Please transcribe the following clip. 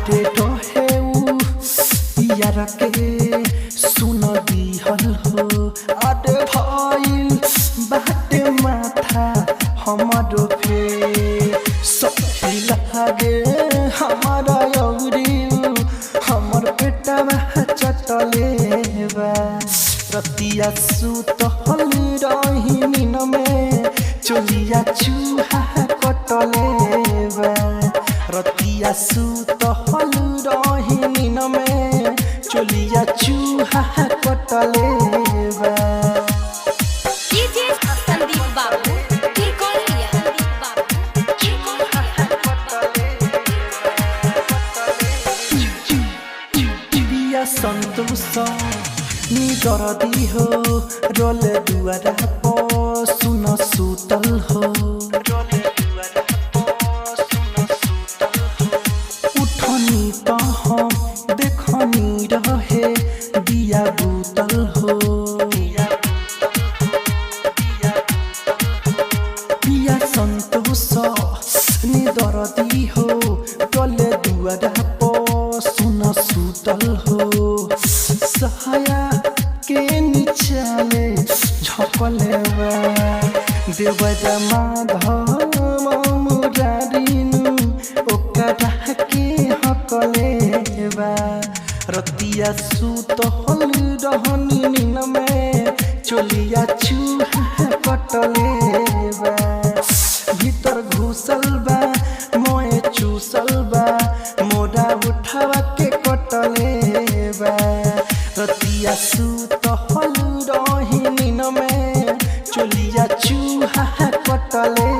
अरे रहे यार के सुन दिहल हो अरे भइल बाटे माथा हमारो फे सही लागे हमारा यौरी हमर पेटा चटले बा रतिया सुतल रही नीन में चलिया चूहा कटले बा रतिया सुतल रही नीन में चलिया चूहा कटले बा डीजे संदीप बाबू संतोष निदर दी हो रोले दुआरा पो सुन सुतल हो उठनी तो हम देखनी रहे दिया बुतल हो पिया संतोष निदर दी हो रोले दुआरा पो सुन सुतल हो सहाया के निचाले झपले बा देवरा माधव मुरारिनु ओकरा के हकले बा रतिया सुतल रहनी नीन में चलिया चूहा कटले बा भीतर घुसल बा मोए चूसल बा मोरा उठावा के कटले बा रतिया सुतल रही नीन में चलिया चूहा कटले